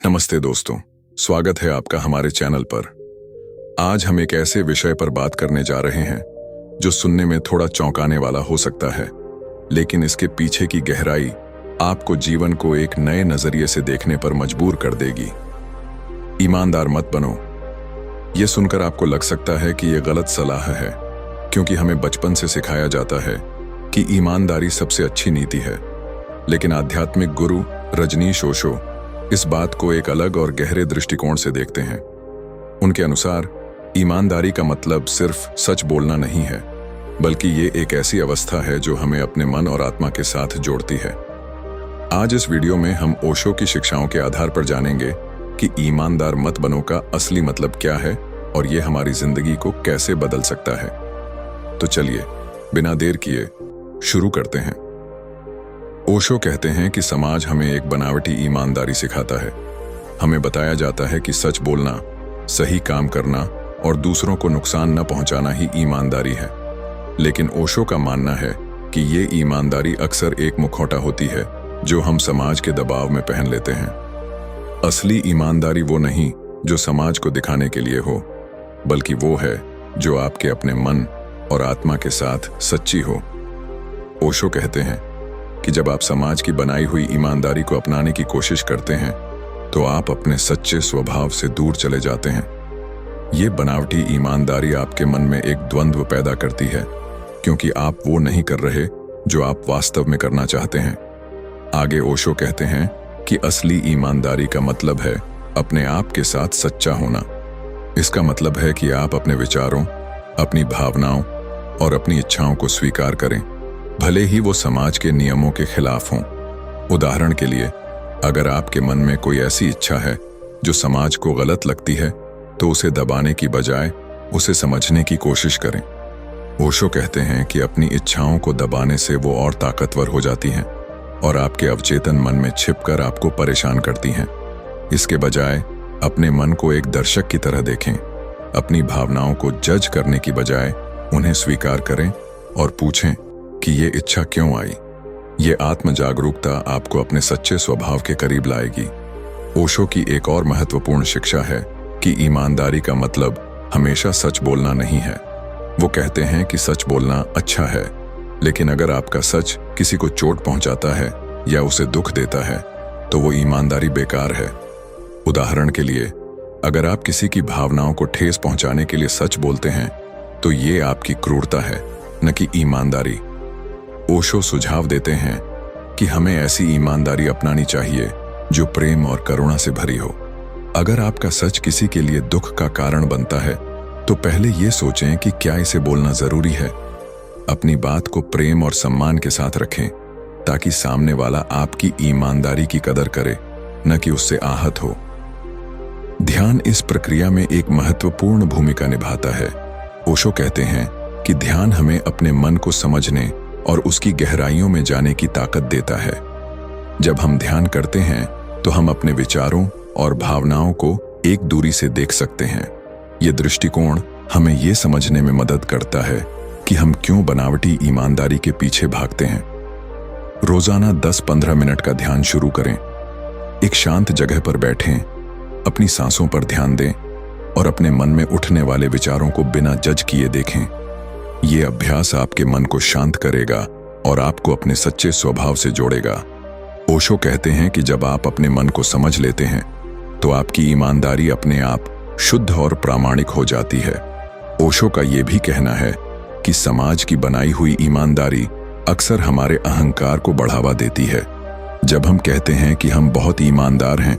नमस्ते दोस्तों, स्वागत है आपका हमारे चैनल पर। आज हम एक ऐसे विषय पर बात करने जा रहे हैं जो सुनने में थोड़ा चौंकाने वाला हो सकता है, लेकिन इसके पीछे की गहराई आपको जीवन को एक नए नजरिए से देखने पर मजबूर कर देगी। ईमानदार मत बनो। ये सुनकर आपको लग सकता है कि यह गलत सलाह है, क्योंकि हमें बचपन से सिखाया जाता है कि ईमानदारी सबसे अच्छी नीति है। लेकिन आध्यात्मिक गुरु रजनीश ओशो इस बात को एक अलग और गहरे दृष्टिकोण से देखते हैं। उनके अनुसार ईमानदारी का मतलब सिर्फ सच बोलना नहीं है, बल्कि ये एक ऐसी अवस्था है जो हमें अपने मन और आत्मा के साथ जोड़ती है। आज इस वीडियो में हम ओशो की शिक्षाओं के आधार पर जानेंगे कि ईमानदार मत बनो का असली मतलब क्या है और ये हमारी जिंदगी को कैसे बदल सकता है। तो चलिए बिना देर किए शुरू करते हैं। ओशो कहते हैं कि समाज हमें एक बनावटी ईमानदारी सिखाता है। हमें बताया जाता है कि सच बोलना, सही काम करना और दूसरों को नुकसान न पहुंचाना ही ईमानदारी है। लेकिन ओशो का मानना है कि ये ईमानदारी अक्सर एक मुखौटा होती है जो हम समाज के दबाव में पहन लेते हैं। असली ईमानदारी वो नहीं जो समाज को दिखाने के लिए हो, बल्कि वो है जो आपके अपने मन और आत्मा के साथ सच्ची हो। ओशो कहते हैं कि जब आप समाज की बनाई हुई ईमानदारी को अपनाने की कोशिश करते हैं तो आप अपने सच्चे स्वभाव से दूर चले जाते हैं। ये बनावटी ईमानदारी आपके मन में एक द्वंद्व पैदा करती है, क्योंकि आप वो नहीं कर रहे जो आप वास्तव में करना चाहते हैं। आगे ओशो कहते हैं कि असली ईमानदारी का मतलब है अपने आप के साथ सच्चा होना। इसका मतलब है कि आप अपने विचारों, अपनी भावनाओं और अपनी इच्छाओं को स्वीकार करें, भले ही वो समाज के नियमों के खिलाफ हों। उदाहरण के लिए, अगर आपके मन में कोई ऐसी इच्छा है जो समाज को गलत लगती है, तो उसे दबाने की बजाय उसे समझने की कोशिश करें। ओशो कहते हैं कि अपनी इच्छाओं को दबाने से वो और ताकतवर हो जाती हैं और आपके अवचेतन मन में छिपकर आपको परेशान करती हैं। इसके बजाय अपने मन को एक दर्शक की तरह देखें। अपनी भावनाओं को जज करने की बजाय उन्हें स्वीकार करें और पूछें कि ये इच्छा क्यों आई। ये आत्म जागरूकता आपको अपने सच्चे स्वभाव के करीब लाएगी। ओशो की एक और महत्वपूर्ण शिक्षा है कि ईमानदारी का मतलब हमेशा सच बोलना नहीं है। वो कहते हैं कि सच बोलना अच्छा है, लेकिन अगर आपका सच किसी को चोट पहुंचाता है या उसे दुख देता है, तो वो ईमानदारी बेकार है। उदाहरण के लिए, अगर आप किसी की भावनाओं को ठेस पहुंचाने के लिए सच बोलते हैं, तो ये आपकी क्रूरता है, न कि ईमानदारी। ओशो सुझाव देते हैं कि हमें ऐसी ईमानदारी अपनानी चाहिए जो प्रेम और करुणा से भरी हो। अगर आपका सच किसी के लिए दुख का कारण बनता है, तो पहले ये सोचें कि क्या इसे बोलना जरूरी है। अपनी बात को प्रेम और सम्मान के साथ रखें, ताकि सामने वाला आपकी ईमानदारी की कदर करे, न कि उससे आहत हो। ध्यान इस प्रक्रिया में एक महत्वपूर्ण भूमिका निभाता है। ओशो कहते हैं कि ध्यान हमें अपने मन को समझने और उसकी गहराइयों में जाने की ताकत देता है। जब हम ध्यान करते हैं तो हम अपने विचारों और भावनाओं को एक दूरी से देख सकते हैं। ये दृष्टिकोण हमें ये समझने में मदद करता है कि हम क्यों बनावटी ईमानदारी के पीछे भागते हैं। रोजाना 10-15 मिनट का ध्यान शुरू करें। एक शांत जगह पर बैठें, अपनी सांसों पर ध्यान दें और अपने मन में उठने वाले विचारों को बिना जज किए देखें। ये अभ्यास आपके मन को शांत करेगा और आपको अपने सच्चे स्वभाव से जोड़ेगा। ओशो कहते हैं कि जब आप अपने मन को समझ लेते हैं, तो आपकी ईमानदारी अपने आप शुद्ध और प्रामाणिक हो जाती है। ओशो का ये भी कहना है कि समाज की बनाई हुई ईमानदारी अक्सर हमारे अहंकार को बढ़ावा देती है। जब हम कहते हैं कि हम बहुत ईमानदार हैं,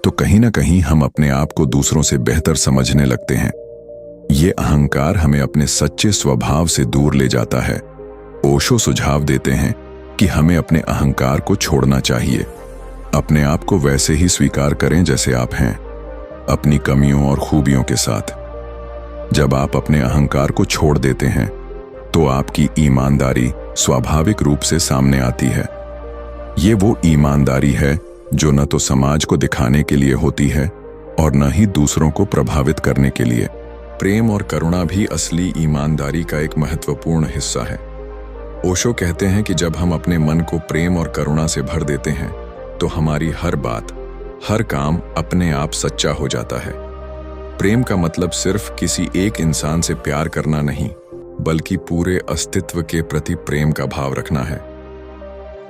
तो कहीं ना कहीं हम अपने आप को दूसरों से बेहतर समझने लगते हैं। ये अहंकार हमें अपने सच्चे स्वभाव से दूर ले जाता है। ओशो सुझाव देते हैं कि हमें अपने अहंकार को छोड़ना चाहिए। अपने आप को वैसे ही स्वीकार करें जैसे आप हैं, अपनी कमियों और खूबियों के साथ। जब आप अपने अहंकार को छोड़ देते हैं, तो आपकी ईमानदारी स्वाभाविक रूप से सामने आती है। ये वो ईमानदारी है जो न तो समाज को दिखाने के लिए होती है और न ही दूसरों को प्रभावित करने के लिए। प्रेम और करुणा भी असली ईमानदारी का एक महत्वपूर्ण हिस्सा है। ओशो कहते हैं कि जब हम अपने मन को प्रेम और करुणा से भर देते हैं, तो हमारी हर बात, हर काम अपने आप सच्चा हो जाता है। प्रेम का मतलब सिर्फ किसी एक इंसान से प्यार करना नहीं, बल्कि पूरे अस्तित्व के प्रति प्रेम का भाव रखना है।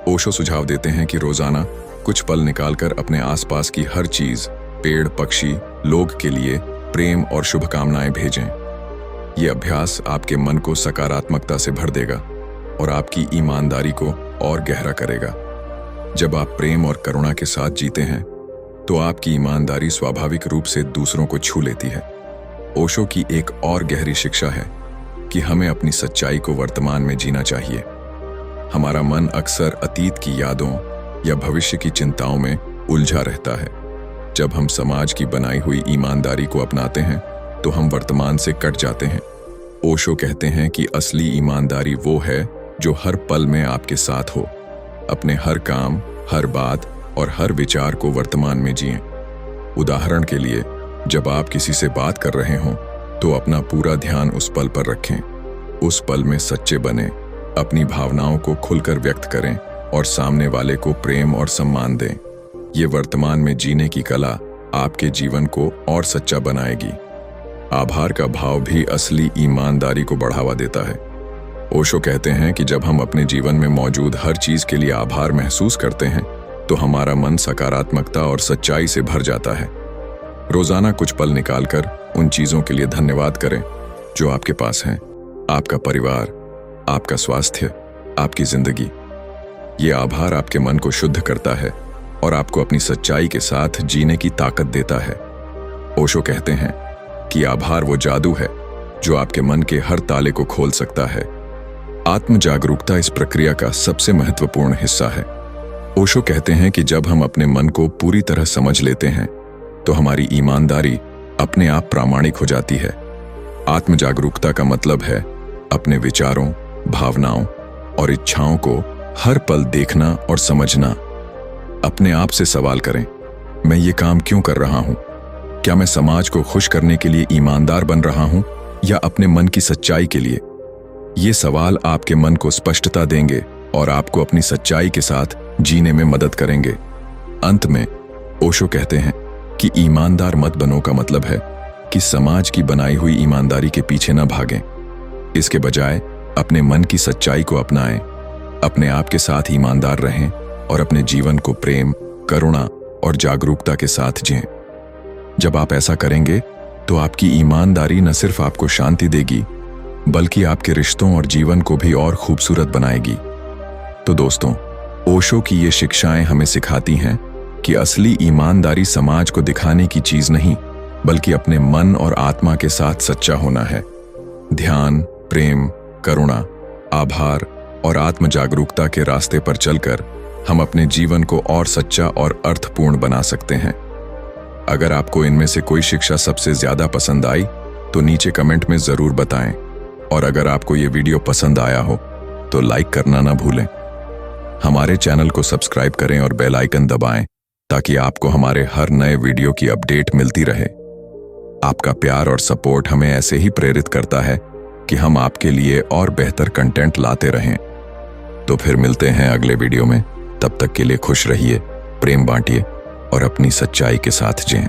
ओशो सुझाव देते हैं कि रोजाना कुछ पल निकालकर अपने आसपास की हर चीज, पेड़, पक्षी, लोग के लिए प्रेम और शुभकामनाएं भेजें। ये अभ्यास आपके मन को सकारात्मकता से भर देगा और आपकी ईमानदारी को और गहरा करेगा। जब आप प्रेम और करुणा के साथ जीते हैं, तो आपकी ईमानदारी स्वाभाविक रूप से दूसरों को छू लेती है। ओशो की एक और गहरी शिक्षा है कि हमें अपनी सच्चाई को वर्तमान में जीना चाहिए। हमारा मन अक्सर अतीत की यादों या भविष्य की चिंताओं में उलझा रहता है। जब हम समाज की बनाई हुई ईमानदारी को अपनाते हैं, तो हम वर्तमान से कट जाते हैं। ओशो कहते हैं कि असली ईमानदारी वो है जो हर पल में आपके साथ हो। अपने हर काम, हर बात और हर विचार को वर्तमान में जिएं। उदाहरण के लिए, जब आप किसी से बात कर रहे हों, तो अपना पूरा ध्यान उस पल पर रखें। उस पल में सच्चे बने, अपनी भावनाओं को खुलकर व्यक्त करें और सामने वाले को प्रेम और सम्मान दें। ये वर्तमान में जीने की कला आपके जीवन को और सच्चा बनाएगी। आभार का भाव भी असली ईमानदारी को बढ़ावा देता है। ओशो कहते हैं कि जब हम अपने जीवन में मौजूद हर चीज के लिए आभार महसूस करते हैं, तो हमारा मन सकारात्मकता और सच्चाई से भर जाता है। रोजाना कुछ पल निकालकर उन चीजों के लिए धन्यवाद करें जो आपके पास हैं। आपका परिवार, आपका स्वास्थ्य, आपकी जिंदगी। ये आभार आपके मन को शुद्ध करता है और आपको अपनी सच्चाई के साथ जीने की ताकत देता है। ओशो कहते हैं कि आभार वो जादू है जो आपके मन के हर ताले को खोल सकता है। आत्म जागरूकता इस प्रक्रिया का सबसे महत्वपूर्ण हिस्सा है। ओशो कहते हैं कि जब हम अपने मन को पूरी तरह समझ लेते हैं, तो हमारी ईमानदारी अपने आप प्रामाणिक हो जाती है। आत्म जागरूकता का मतलब है अपने विचारों, भावनाओं और इच्छाओं को हर पल देखना और समझना। अपने आप से सवाल करें, मैं ये काम क्यों कर रहा हूं? क्या मैं समाज को खुश करने के लिए ईमानदार बन रहा हूं या अपने मन की सच्चाई के लिए? ये सवाल आपके मन को स्पष्टता देंगे और आपको अपनी सच्चाई के साथ जीने में मदद करेंगे। अंत में ओशो कहते हैं कि ईमानदार मत बनो का मतलब है कि समाज की बनाई हुई ईमानदारी के पीछे न भागें। इसके बजाय अपने मन की सच्चाई को अपनाएं, अपने आप के साथ ईमानदार रहें और अपने जीवन को प्रेम, करुणा और जागरूकता के साथ जिएं। जब आप ऐसा करेंगे, तो आपकी ईमानदारी न सिर्फ आपको शांति देगी, बल्कि आपके रिश्तों और जीवन को भी और खूबसूरत बनाएगी। तो दोस्तों, ओशो की ये शिक्षाएं हमें सिखाती हैं कि असली ईमानदारी समाज को दिखाने की चीज नहीं, बल्कि अपने मन और आत्मा के साथ सच्चा होना है। ध्यान, प्रेम, करुणा, आभार और आत्म जागरूकता के रास्ते पर चलकर हम अपने जीवन को और सच्चा और अर्थपूर्ण बना सकते हैं। अगर आपको इनमें से कोई शिक्षा सबसे ज्यादा पसंद आई, तो नीचे कमेंट में जरूर बताएं। और अगर आपको ये वीडियो पसंद आया हो, तो लाइक करना ना भूलें। हमारे चैनल को सब्सक्राइब करें और बेल आइकन दबाएं, ताकि आपको हमारे हर नए वीडियो की अपडेट मिलती रहे। आपका प्यार और सपोर्ट हमें ऐसे ही प्रेरित करता है कि हम आपके लिए और बेहतर कंटेंट लाते रहें। तो फिर मिलते हैं अगले वीडियो में। तब तक के लिए खुश रहिए, प्रेम बांटिए और अपनी सच्चाई के साथ जिएं।